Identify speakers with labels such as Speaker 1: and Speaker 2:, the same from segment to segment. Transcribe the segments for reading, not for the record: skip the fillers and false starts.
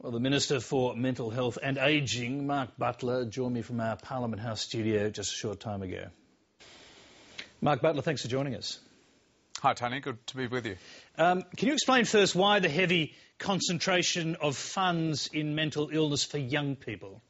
Speaker 1: Well, the Minister for Mental Health and Ageing, Mark Butler, joined me from our Parliament House studio just a short time ago. Mark Butler, thanks for joining us.
Speaker 2: Hi Tony, good to be with you.
Speaker 1: Can you explain first why the heavy concentration of funds in mental illness for young people?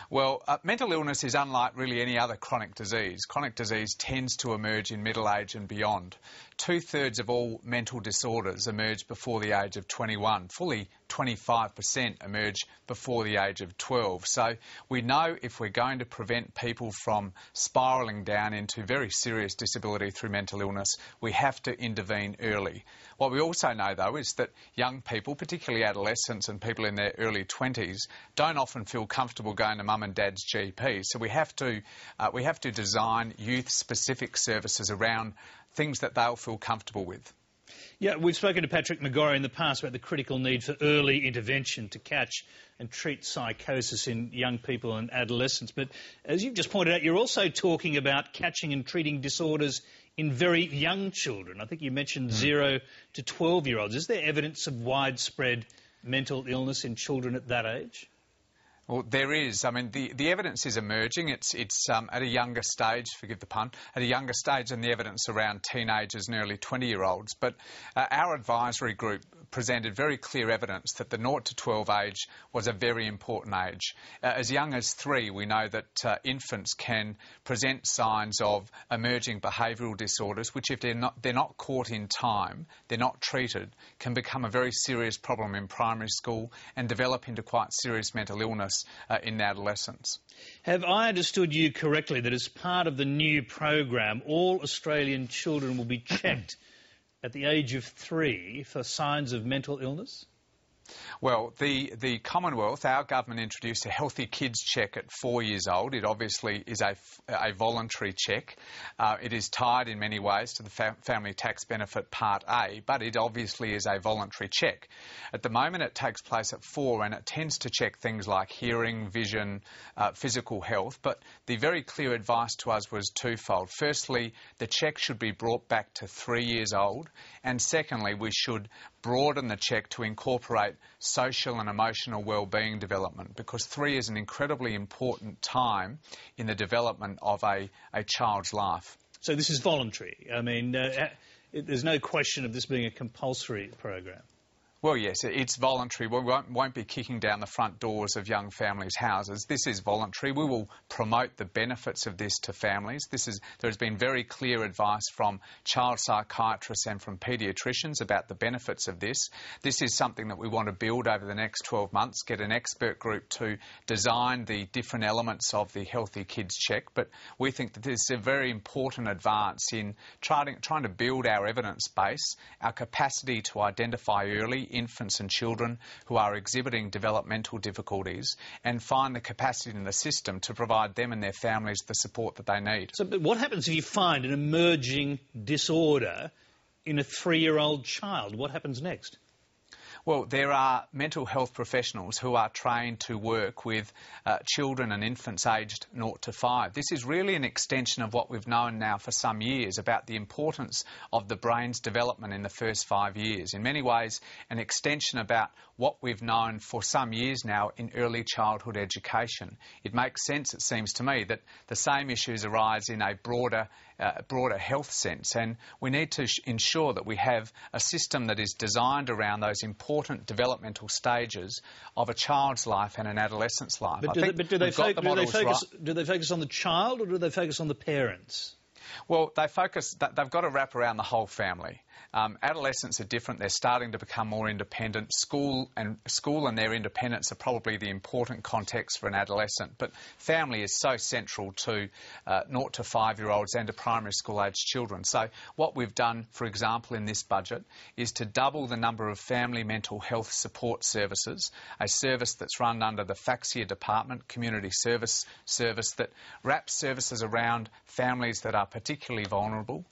Speaker 2: Well, mental illness is unlike really any other chronic disease. Chronic disease tends to emerge in middle age and beyond. 2/3 of all mental disorders emerge before the age of 21. Fully 25% emerge before the age of 12. So we know if we're going to prevent people from spiralling down into very serious disability through mental illness, we have to intervene early. What we also know, though, is that young people, particularly adolescents and people in their early 20s, don't often feel comfortable going to mum and dad's GP. So we have to design youth-specific services around things that they'll feel comfortable with.
Speaker 1: Yeah, we've spoken to Patrick McGorry in the past about the critical need for early intervention to catch and treat psychosis in young people and adolescents. But as you've just pointed out, you're also talking about catching and treating disorders in very young children. I think you mentioned 0 to 12-year-olds. Is there evidence of widespread mental illness in children at that age?
Speaker 2: Well, there is. I mean, the evidence is emerging. It's at a younger stage, forgive the pun, at a younger stage than the evidence around teenagers and early 20-year-olds. But our advisory group presented very clear evidence that the 0 to 12 age was a very important age. As young as 3, we know that infants can present signs of emerging behavioural disorders, which if they're not caught in time, they're not treated, can become a very serious problem in primary school and develop into quite serious mental illness in adolescence.
Speaker 1: Have I understood you correctly that as part of the new program, all Australian children will be checked at the age of 3 for signs of mental illness?
Speaker 2: Well, the Commonwealth, our government introduced a healthy kids check at 4 years old. It obviously is a voluntary check. It is tied in many ways to the Family Tax Benefit Part A, but it obviously is a voluntary check. At the moment it takes place at 4 and it tends to check things like hearing, vision, physical health, but the very clear advice to us was twofold. Firstly, the check should be brought back to 3 years old, and secondly, we should broaden the check to incorporate social and emotional well-being development, because 3 is an incredibly important time in the development of a child's life.
Speaker 1: So this is voluntary. I mean, there's no question of this being a compulsory program.
Speaker 2: Well, yes, it's voluntary. We won't be kicking down the front doors of young families' houses. This is voluntary. We will promote the benefits of this to families. There has been very clear advice from child psychiatrists and from paediatricians about the benefits of this. This is something that we want to build over the next 12 months, get an expert group to design the different elements of the Healthy Kids Check. But we think that this is a very important advance in trying to build our evidence base, our capacity to identify early infants and children who are exhibiting developmental difficulties, and find the capacity in the system to provide them and their families the support that they need.
Speaker 1: So, but what happens if you find an emerging disorder in a 3-year-old child? What happens next?
Speaker 2: Well, there are mental health professionals who are trained to work with children and infants aged 0 to 5. This is really an extension of what we've known now for some years about the importance of the brain's development in the first 5 years. In many ways, an extension about what we've known for some years now in early childhood education. It makes sense, it seems to me, that the same issues arise in a broader health sense, and we need to ensure that we have a system that is designed around those important developmental stages of a child's life and an adolescent's life.
Speaker 1: But do they focus on the child, or do they focus on the parents?
Speaker 2: Well, they've got to wrap around the whole family. Adolescents are different. They're starting to become more independent. School and their independence are probably the important context for an adolescent. But family is so central to 0 to 5-year-olds and to primary school aged children. So what we've done, for example, in this budget, is to double the number of family mental health support services, a service that's run under the FAXIA department, community service that wraps services around families that are particularly vulnerable,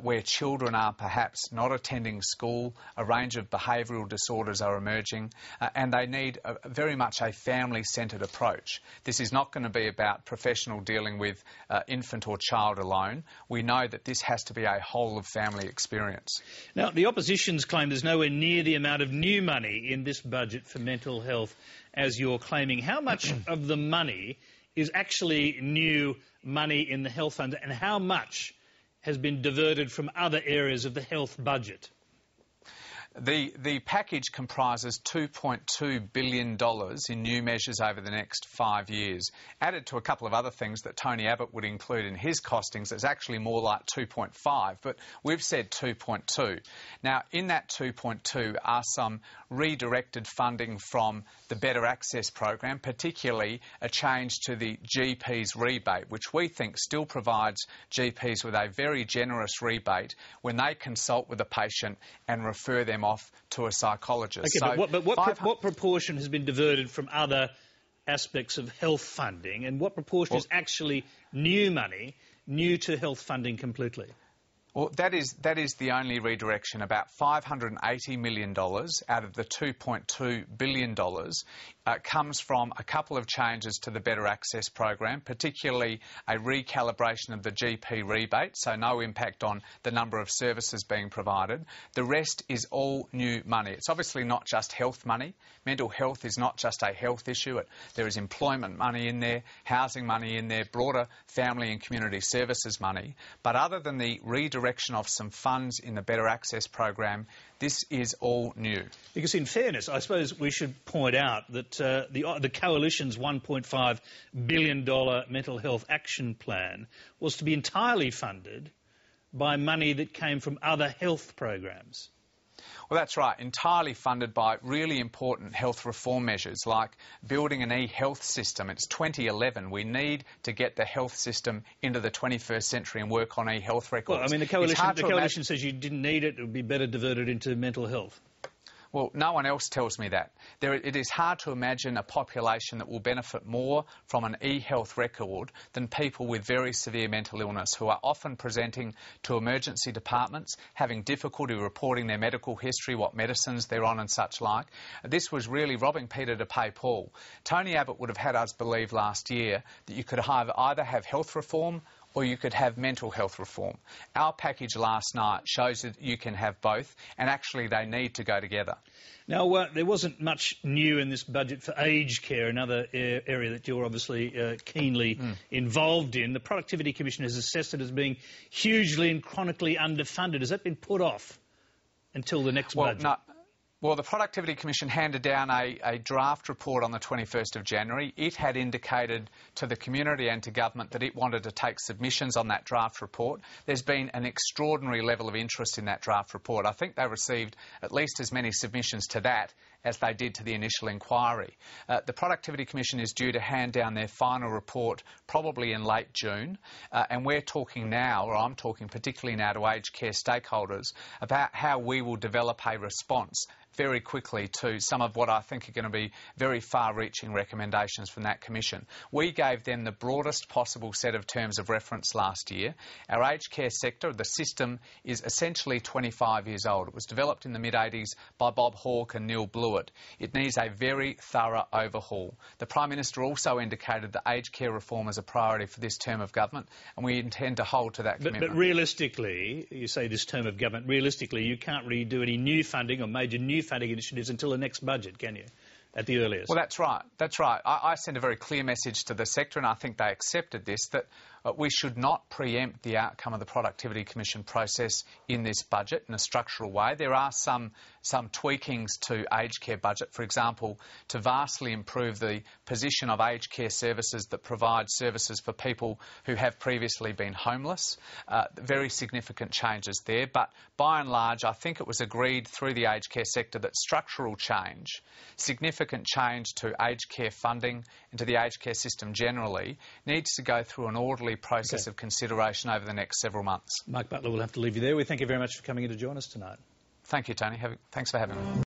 Speaker 2: where children are perhaps not attending school, a range of behavioural disorders are emerging, and they need very much a family-centred approach. This is not going to be about professional dealing with infant or child alone. We know that this has to be a whole-of-family experience.
Speaker 1: Now, the opposition's claim there's nowhere near the amount of new money in this budget for mental health as you're claiming. How much of the money is actually new money in the health fund, and how much has been diverted from other areas of the health budget?
Speaker 2: The package comprises $2.2 billion in new measures over the next 5 years. Added to a couple of other things that Tony Abbott would include in his costings, it's actually more like 2.5, but we've said 2.2. Now, in that 2.2 are some redirected funding from the Better Access program, particularly a change to the GP's rebate, which we think still provides GPs with a very generous rebate when they consult with a patient and refer them off to a psychologist.
Speaker 1: Okay,
Speaker 2: so
Speaker 1: but what proportion has been diverted from other aspects of health funding, and what proportion is actually new money, new to health funding completely?
Speaker 2: Well, that is the only redirection. About $580 million out of the $2.2 billion comes from a couple of changes to the Better Access program, particularly a recalibration of the GP rebate, so no impact on the number of services being provided. The rest is all new money. It's obviously not just health money. Mental health is not just a health issue. There is employment money in there, housing money in there, broader family and community services money. But other than the redirection of some funds in the Better Access program, this is all new. Because
Speaker 1: in fairness, I suppose we should point out that the Coalition's $1.5 billion mental health action plan was to be entirely funded by money that came from other health programs.
Speaker 2: Well, that's right, entirely funded by really important health reform measures like building an e-health system. It's 2011. We need to get the health system into the 21st century and work on e-health records.
Speaker 1: Well, I mean, the Coalition says you didn't need it. It would be better diverted into mental health.
Speaker 2: Well, no one else tells me that. It is hard to imagine a population that will benefit more from an e-health record than people with very severe mental illness who are often presenting to emergency departments, having difficulty reporting their medical history, what medicines they're on and such like. This was really robbing Peter to pay Paul. Tony Abbott would have had us believe last year that you could either have health reform or you could have mental health reform. Our package last night shows that you can have both, and actually they need to go together.
Speaker 1: Now, there wasn't much new in this budget for aged care, another area that you're obviously keenly involved in. The Productivity Commission has assessed it as being hugely and chronically underfunded. Has that been put off until the next budget?
Speaker 2: No. Well, the Productivity Commission handed down a draft report on the 21st of January. It had indicated to the community and to government that it wanted to take submissions on that draft report. There's been an extraordinary level of interest in that draft report. I think they received at least as many submissions to that as they did to the initial inquiry. The Productivity Commission is due to hand down their final report probably in late June, and we're talking now, or I'm talking particularly now to aged care stakeholders, about how we will develop a response very quickly to some of what I think are going to be very far-reaching recommendations from that commission. We gave them the broadest possible set of terms of reference last year. Our aged care sector, the system, is essentially 25 years old. It was developed in the mid-80s by Bob Hawke and Neil Blewett. It needs a very thorough overhaul. The Prime Minister also indicated that aged care reform is a priority for this term of government, and we intend to hold to that commitment.
Speaker 1: But realistically, you say this term of government, realistically you can't really do any new funding or major new funding initiatives until the next budget, can you? At the earliest.
Speaker 2: Well, that's right. That's right. I sent a very clear message to the sector, and I think they accepted this, that we should not preempt the outcome of the Productivity Commission process in this budget in a structural way. There are some tweakings to aged care budget, for example, to vastly improve the position of aged care services that provide services for people who have previously been homeless. Very significant changes there, but by and large I think it was agreed through the aged care sector that structural change, significant change to aged care funding and to the aged care system generally, needs to go through an orderly process of consideration over the next several months.
Speaker 1: Mark Butler, will have to leave you there. We thank you very much for coming in to join us tonight.
Speaker 2: Thank you, Tony. Thanks for having me.